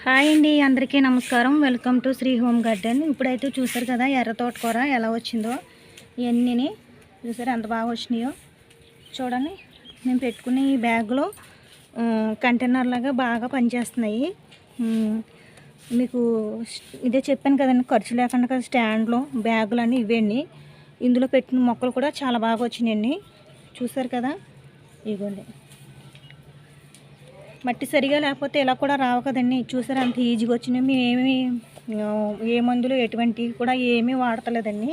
Hi అండి, అందరికీ నమస్కారం. Welcome to Sri home garden. ఇప్పుడైతే చూసారు కదా ఎర్ర తోటకూర ఎలా వచ్చిందో. ఇవన్నీ చూసారు ఎంత బాగా వచ్చినాయో. చూడండి, మేము పెట్టుకునే ఈ బ్యాగ్లో కంటైనర్ లాగా బాగా పనిచేస్తున్నాయి. మీకు ఇదే చెప్పాను కదండి, ఖర్చు లేకుండా కదా స్టాండ్లో బ్యాగులు అన్నీ ఇవ్వండి. ఇందులో పెట్టిన మొక్కలు కూడా చాలా బాగా వచ్చినాయండి. చూసారు కదా, ఇవ్వండి. మట్టి సరిగా లేకపోతే ఇలా కూడా రావు కదండి. చూసారు అంత ఈజీగా వచ్చినాయి. మేమేమి ఏ మందులు ఎటువంటివి కూడా ఏమీ వాడతలేదండి.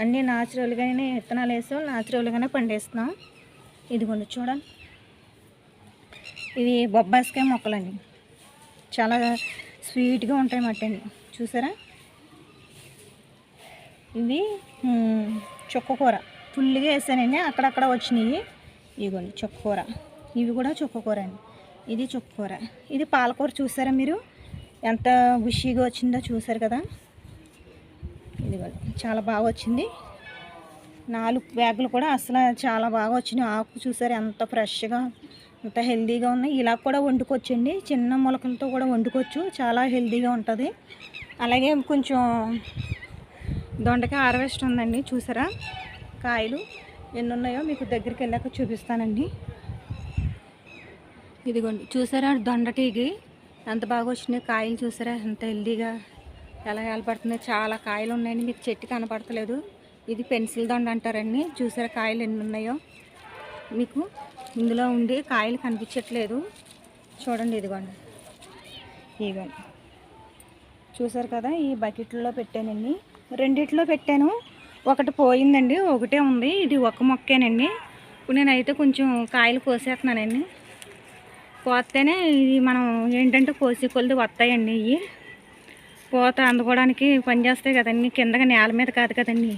అన్నీ న్యాచురల్గానే విత్తనాలు వేసాం, న్యాచురల్గానే పండిస్తున్నాం. ఇదిగోండి చూడండి, ఇవి బొబ్బాస్కాయ మొక్కలండి. చాలా స్వీట్గా ఉంటాయి మట్టి అండి. చూసారా, ఇవి చుక్కకూర ఫుల్గా వేసానండి, అక్కడక్కడ వచ్చినాయి. ఇదిగోండి చుక్కకూర, ఇవి కూడా చుక్కకూర అండి. ఇది చుక్కకూర, ఇది పాలకూర. చూసారా మీరు ఎంత బుషీగా వచ్చిందో చూసారు కదా. ఇది కూడా చాలా బాగా వచ్చింది. 4 బ్యాగులు కూడా అసలు చాలా బాగా వచ్చినాయి. ఆకు చూసారు ఎంత ఫ్రెష్గా, ఎంత హెల్తీగా ఉన్నాయి. ఇలా కూడా వండుకోవచ్చండి, చిన్న మొలకలతో కూడా వండుకోవచ్చు, చాలా హెల్తీగా ఉంటుంది. అలాగే కొంచెం దొండకాయ హార్వెస్ట్ ఉందండి. చూసారా కాయలు ఎన్ని ఉన్నాయో మీకు దగ్గరికి వెళ్ళాక చూపిస్తానండి. ఇదిగోండి చూసారా, దొండటీగి ఎంత బాగా వచ్చినాయి కాయలు. చూసారా ఎంత హెల్దీగా ఎలా ఏలపడుతున్నాయి. చాలా కాయలు ఉన్నాయండి, మీకు చెట్టు కనపడతలేదు. ఇది పెన్సిల్ దొండ అంటారండి. చూసారా కాయలు ఎన్ని ఉన్నాయో. మీకు ఇందులో ఉండి కాయలు కనిపించట్లేదు. చూడండి, ఇదిగోండి ఇదిగోండి చూసారు కదా. ఈ బకెట్లో పెట్టానండి, రెండిట్లో పెట్టాను. ఒకటి పోయిందండి, ఒకటే ఉంది. ఇది ఒక మొక్కేనండి. ఇప్పుడు నేనైతే కొంచెం కాయలు కోసేస్తున్నానండి. పోతేనే ఇది మనం ఏంటంటే కోసి కొలిది వస్తాయండి. ఇవి పోత అందుకోవడానికి పనిచేస్తాయి కదండి, కిందగా నేల మీద కాదు కదండి.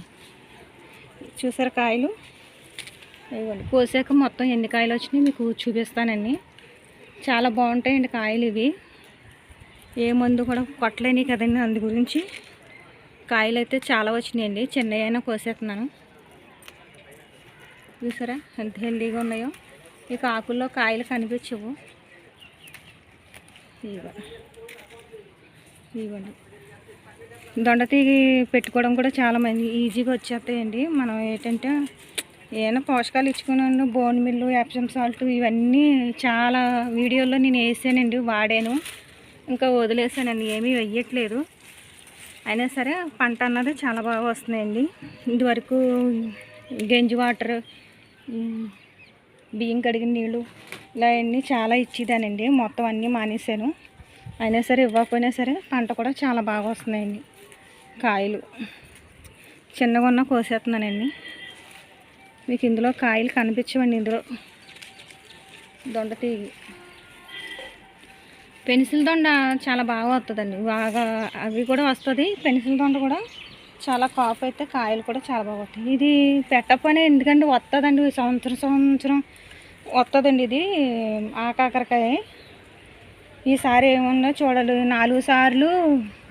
చూసారు కాయలు, ఇవ్వండి. కోసాక మొత్తం ఎన్ని కాయలు వచ్చినాయి మీకు చూపిస్తానండి. చాలా బాగుంటాయండి కాయలు. ఇవి ఏ మందు కూడా కొట్టలేని కదండి, అందు గురించి కాయలు అయితే చాలా వచ్చినాయండి. చిన్నయైనా కోసేస్తున్నాను. చూసారా ఎంత హెల్దీగా ఉన్నాయో. ఇక ఆకుల్లో కాయలు కనిపించవు. ఇవ్వండి, దొండతీగి పెట్టుకోవడం కూడా చాలా మంది ఈజీగా వచ్చేస్తాయండి. మనం ఏంటంటే ఏమైనా పోషకాలు ఇచ్చుకున్నాను, బోన్ మిల్లు, ఎప్సమ్ సాల్ట్ ఇవన్నీ చాలా వీడియోలో నేను వేసానండి, వాడాను. ఇంకా వదిలేసానండి, ఏమీ వెయ్యట్లేదు. అయినా సరే పంట అన్నది చాలా బాగా వస్తున్నాయండి. ఇదివరకు గంజి వాటర్, బియ్యం కడిగిన నీళ్ళు ఇలా అన్నీ చాలా ఇచ్చేదానండి. మొత్తం అన్నీ మానేశాను. అయినా సరే ఇవ్వకపోయినా సరే పంట కూడా చాలా బాగా వస్తున్నాయండి. కాయలు చిన్నగా ఉన్న కోసేస్తున్నానండి. మీకు ఇందులో కాయలు కనిపించవండి. ఇందులో దొండ తీగి పెన్సిల్ దొండ చాలా బాగా వస్తుందండి. బాగా అవి కూడా వస్తుంది. పెన్సిల్ దొండ కూడా చాలా కాపు అయితే కాయలు కూడా చాలా బాగా వస్తాయి. ఇది పెట్టపనే ఎందుకంటే వస్తుందండి, సంవత్సరం వస్తుందండి. ఇది ఆకాకరకాయ. ఈసారి ఏమన్నా చూడాలి, 4 సార్లు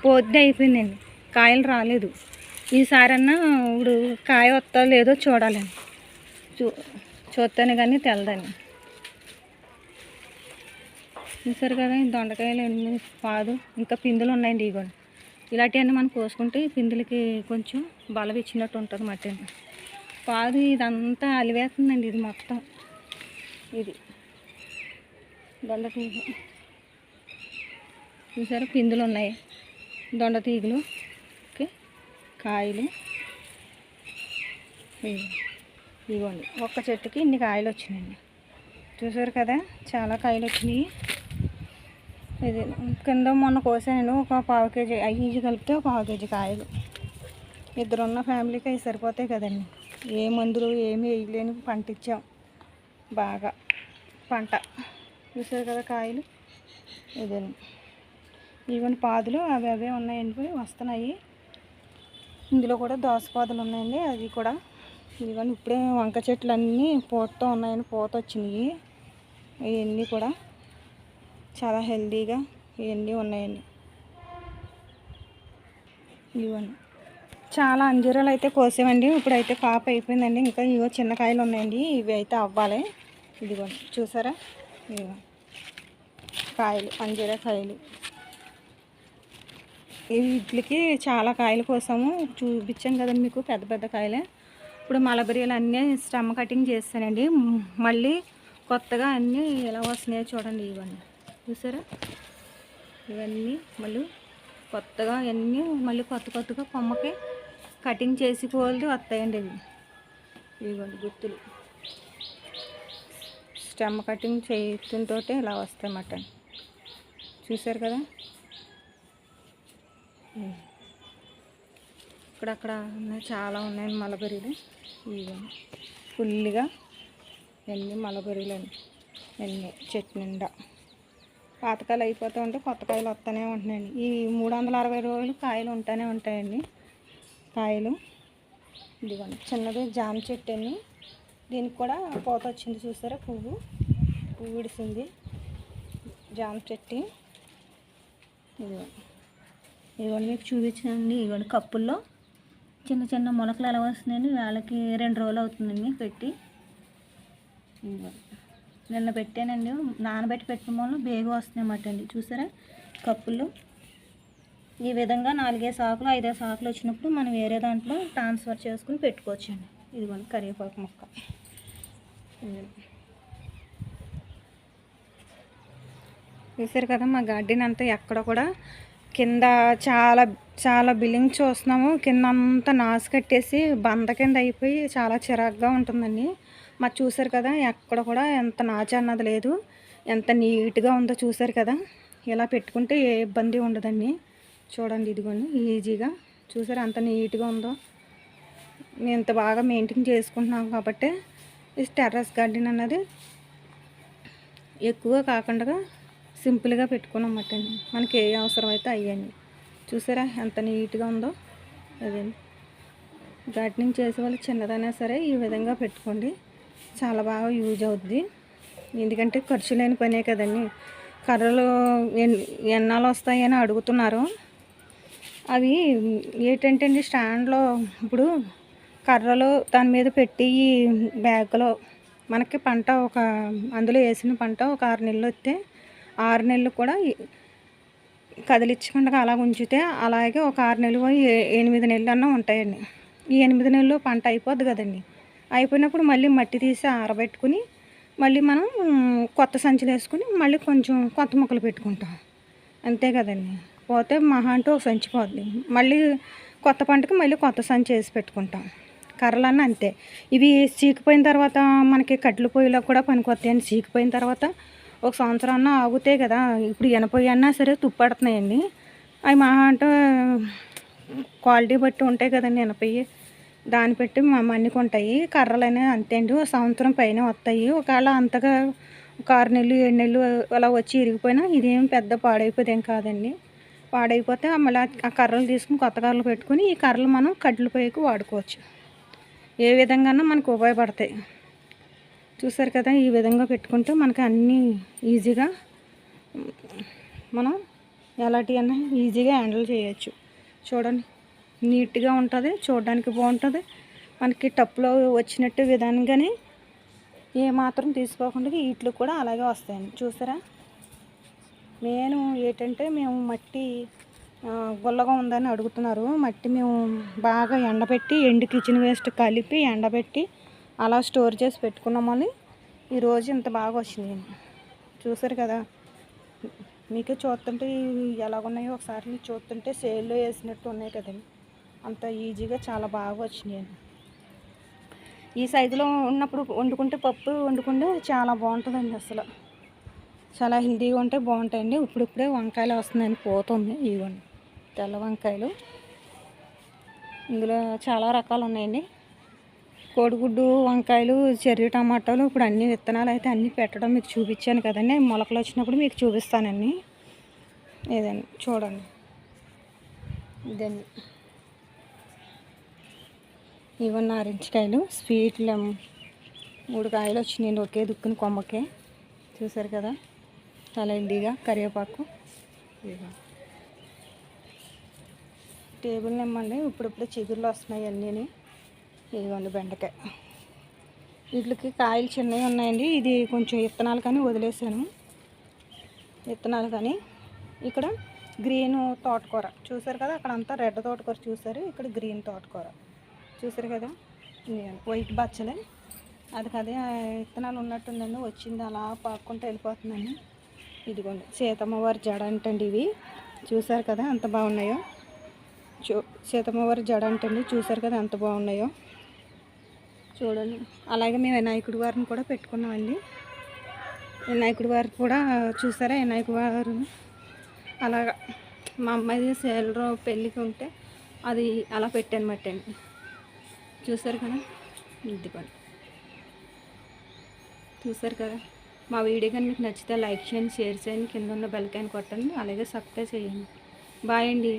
పోద్ది అయిపోయిందండి, కాయలు రాలేదు. ఈసారన్నా ఇప్పుడు కాయ వస్తా లేదో చూడాలండి. చూస్తాను కానీ తెలదండి. చూసారు కదా దొండకాయలు ఎన్ని పాదు ఇంకా పిందులు ఉన్నాయండి. ఇగోండి ఇలాంటివన్నీ మనం కోసుకుంటే పిందులకి కొంచెం బలం ఇచ్చినట్టు ఉంటుంది మట్టి. పాదు ఇదంతా అలివేస్తుందండి. ఇది మొత్తం ఇది దొండ తీగ. చూసారా పిందులు ఉన్నాయి, దొండ తీగలు. ఓకే, కాయలు ఇవ్వండి. ఒక్క చెట్టుకి ఇన్ని కాయలు వచ్చినాయండి. చూసారు కదా చాలా కాయలు వచ్చినాయి. ఇది కింద మొన్న కోసాను, ఒక పావు కేజీ, 5 కేజీ కలిపితే ఒక పావు కేజీ కాయలు. ఇద్దరున్న ఫ్యామిలీకి అవి సరిపోతాయి కదండి. ఏ మందులు ఏమీ వేయలేని పంట ఇచ్చాం, బాగా పంట. చూసారు కదా కాయలు. ఇదేనండి, ఈవెన్ పాదులు అవి అవే ఉన్నాయండి, వస్తున్నాయి. ఇందులో కూడా దోసపాదులు ఉన్నాయండి, అవి కూడా. ఇవన్నీ ఇప్పుడే వంక చెట్లు అన్నీ పూతతో ఉన్నాయండి, పూత వచ్చినాయి. ఇవన్నీ కూడా చాలా హెల్తీగా ఇవన్నీ ఉన్నాయండి. ఇవన్నీ చాలా అంజూరాలు అయితే కోసామండి. ఇప్పుడైతే కాపు అయిపోయిందండి. ఇంకా ఇవో చిన్న కాయలు ఉన్నాయండి, ఇవి అయితే అవ్వాలి. ఇదిగోండి చూసారా, ఇదిగో కాయలు, అంజూరా కాయలు. ఈ వీటికి చాలా కాయలు కోసాము, చూపించాను కదండి మీకు పెద్ద పెద్ద కాయలే. ఇప్పుడు మలబరీలు అన్నీ స్టెమ్ కటింగ్ చేస్తానండి. మళ్ళీ కొత్తగా అన్నీ ఎలా వస్తున్నాయో చూడండి. ఇవన్నీ చూసారా, ఇవన్నీ మళ్ళీ కొత్తగా అన్నీ మళ్ళీ కొత్తగా కొమ్మకి కటింగ్ చేసి కోల్ది వస్తాయండి. ఇవ్వండి గుర్తులు స్టెమ్ కటింగ్ చేయడంతో ఇలా వస్తాయి మటన్. చూసారు కదా, ఇక్కడక్కడ ఉన్నాయి, చాలా ఉన్నాయండి మలబరీలు. ఇవన్నీ ఫుల్గా ఎన్ని మలబరీలు అండి, ఎన్ని చెట్టు నిండా. పాతకాయలు అయిపోతూ ఉంటే కొత్త కాయలు వస్తూనే ఉంటున్నాయండి. ఈ 360 రోజులు కాయలు ఉంటూనే ఉంటాయండి కాయలు. ఇదిగోండి చిన్నది జామ చెట్టు అండి, దీనికి కూడా పూత వచ్చింది. చూసారా, పువ్వు విడిసింది జామ చెట్టు. ఇదిగోండి మీకు చూపించానండి. ఇదిగోండి కప్పుల్లో చిన్న చిన్న మొలకలు ఎలా వస్తున్నాయండి. వాళ్ళకి 2 రోజులు అవుతుందండి పెట్టి. నిన్న పెట్టానండి, నానబెట్టి పెట్టిన వల్ల బేగా వస్తున్నాయన్నమాట అండి. చూసారా కప్పుల్లో ఈ విధంగా 4 ఆకులు 5 ఆకులు వచ్చినప్పుడు మనం వేరే దాంట్లో ట్రాన్స్ఫర్ చేసుకుని పెట్టుకోవచ్చండి. ఇదిగోండి కరివేపాకు మొక్క. చూసారు కదా, మా గార్డెన్ అంతా ఎక్కడ కూడా కింద చాలా చాలా బిల్డింగ్ చూస్తున్నాము, కింద అంతా నాసు కట్టేసి బంద కింద అయిపోయి చాలా చిరాగ్గా ఉంటుందండి. మరి చూసారు కదా, ఎక్కడ కూడా ఎంత నాచు అన్నది లేదు, ఎంత నీట్గా ఉందో చూసారు కదా. ఇలా పెట్టుకుంటే ఏ ఇబ్బంది ఉండదండి. చూడండి ఇదిగోండి ఈజీగా, చూసారు ఎంత నీట్గా ఉందో. మేము ఇంత బాగా మెయింటైన్ చేసుకుంటున్నాం కాబట్టి ఈ టెర్రస్ గార్డెన్ అన్నది ఎక్కువ కాకుండా సింపుల్గా పెట్టుకున్నమాట అండి. మనకి ఏ అవసరం అయితే అయ్యండి. చూసారా ఎంత నీట్గా ఉందో. అదండి గార్డెనింగ్ చేసే వాళ్ళు చిన్నదైనా సరే ఈ విధంగా పెట్టుకోండి, చాలా బాగా యూజ్ అవుద్ది. ఎందుకంటే ఖర్చు లేని పనే కదండి. కర్రలు ఎన్నాళ్ళు వస్తాయని అడుగుతున్నారు. అవి ఏంటంటే అండి, స్టాండ్లో ఇప్పుడు కర్రలు దాని మీద పెట్టి ఈ బ్యాగ్లో మనకి పంట అందులో వేసిన పంట ఒక 6 నెలలు వస్తే 6 నెలలు కూడా కదిలించకుండా అలా ఉంచితే అలాగే ఒక 6 నెలలు 8 నెలలు అన్నా ఉంటాయండి. ఈ 8 నెలలు పంట అయిపోద్ది కదండి. అయిపోయినప్పుడు మళ్ళీ మట్టి తీసి ఆరబెట్టుకుని మళ్ళీ మనం కొత్త సంచులు వేసుకుని మళ్ళీ కొంచెం కొత్త మొక్కలు పెట్టుకుంటాం, అంతే కదండి. పోతే మహా అంటూ ఒక సంచి పోద్ది, మళ్ళీ కొత్త పంటకి మళ్ళీ కొత్త సంచి వేసి పెట్టుకుంటాం. కర్రలన్నీ అంతే. ఇవి చీకిపోయిన తర్వాత మనకి కట్టెల పొయ్యిలో కూడా పనికొస్తాయండి. చీకిపోయిన తర్వాత ఒక సంవత్సరం అన్నా ఆగుతాయి కదా. ఇప్పుడు ఎనపొయ్యి అన్నా సరే తుప్పడుతున్నాయండి. అవి మహా అంటే క్వాలిటీ బట్టి ఉంటాయి కదండి ఎనపొయ్యి, దాన్ని పెట్టి మన్నుకుంటాయి. కర్రలు అనేవి అంతే అండి, ఒక సంవత్సరం పైన వస్తాయి. ఒకవేళ అంతగా ఒక 6 నెలలు 7 నెలలు అలా వచ్చి ఇరిగిపోయినా ఇదేం పెద్ద పాడైపోదేం కాదండి. పాడైపోతే మళ్ళీ ఆ కర్రలు తీసుకుని కొత్త కర్రలు పెట్టుకుని ఈ కర్రలు మనం కట్టెల పొయ్యికి వాడుకోవచ్చు. ఏ విధంగా మనకు ఉపయోగపడతాయి. చూసారు కదా, ఈ విధంగా పెట్టుకుంటే మనకి అన్నీ ఈజీగా మనం ఎలాంటివన్నా ఈజీగా హ్యాండిల్ చేయొచ్చు. చూడండి నీట్గా ఉంటుంది, చూడడానికి బాగుంటుంది. మనకి టప్పులో వచ్చినట్టు విధానంగానే ఏమాత్రం తీసుకోకుండా వీటిలో కూడా అలాగే వస్తాయండి. చూసారా, నేను ఏంటంటే మేము మట్టి గుల్లగా ఉందని అడుగుతున్నారు. మట్టి మేము బాగా ఎండబెట్టి ఎండు కిచెన్ వేస్ట్ కలిపి ఎండబెట్టి అలా స్టోర్ చేసి పెట్టుకున్నామని ఈరోజు ఇంత బాగా వచ్చినాయండి. చూసారు కదా, మీకే చూస్తుంటే ఎలాగున్నాయో ఒకసారి మీరు చూస్తుంటే సేల్లో వేసినట్టు ఉన్నాయి కదండి. అంత ఈజీగా చాలా బాగా వచ్చినాయండి. ఈ సైజులో ఉన్నప్పుడు వండుకుంటే పప్పు వండుకుంటే చాలా బాగుంటుందండి. అసలు చాలా హెల్తీగా ఉంటే బాగుంటాయండి. ఇప్పుడిప్పుడే వంకాయలు వస్తున్నాయని పోతుంది. ఇవ్వండి తెల్ల వంకాయలు, ఇందులో చాలా రకాలు ఉన్నాయండి. కోడిగుడ్డు వంకాయలు, చెర్రీ టమాటాలు, ఇప్పుడు అన్ని విత్తనాలు అయితే అన్నీ పెట్టడం మీకు చూపించాను కదండి. మొలకలు వచ్చినప్పుడు మీకు చూపిస్తానండి. ఏదండి చూడండి, ఇదండి ఇవన్నీ నారింజకాయలు, స్వీట్ లెమన్ 3 కాయలు వచ్చినాయండి ఒకే దుక్కుని కొమ్మకే. చూసారు కదా, చాలా హెల్దీగా. కరివేపాకు, టేబుల్ నిమ్మండి, ఇప్పుడిప్పుడే చిగుర్లు వస్తున్నాయి అన్నీ. ఇదిగోండి బెండకాయ, వీటికి కాయలు చిన్నవి ఉన్నాయండి. ఇది కొంచెం విత్తనాలు కానీ వదిలేసాను, విత్తనాలు కానీ. ఇక్కడ గ్రీన్ తోటకూర చూసారు కదా, అక్కడ అంతా రెడ్ తోటకూర చూసారు, ఇక్కడ గ్రీన్ తోటకూర చూసారు కదా, వైట్ బచ్చలే అది కదే విత్తనాలు ఉన్నట్టుందండి, వచ్చింది అలా పాక్కుంటూ వెళ్ళిపోతుందండి. ఇదిగోండి సీతమ్మవారి జడ అంటండి ఇవి, చూసారు కదా ఎంత బాగున్నాయో. సీతమ్మవారి జడ అంటండి, చూసారు కదా ఎంత బాగున్నాయో చూడండి. అలాగే మేము వినాయకుడి వారిని కూడా పెట్టుకున్నామండి. వినాయకుడి వారు కూడా చూసారా, వినాయకుడి వారు అలాగా మా అమ్మాయిది సేలరు పెళ్ళికి ఉంటే అది అలా పెట్టానమాట అండి, చూసారు కదా. ఇదిగోండి చూసారు కదా. మా వీడియో కానీ మీకు నచ్చితే లైక్ చేయండి, షేర్ చేయండి, కింద ఉన్న బెల్ ఐకాన్ కొట్టండి, అలాగే సబ్స్క్రైబ్ చేయండి. బాయ్ అండి.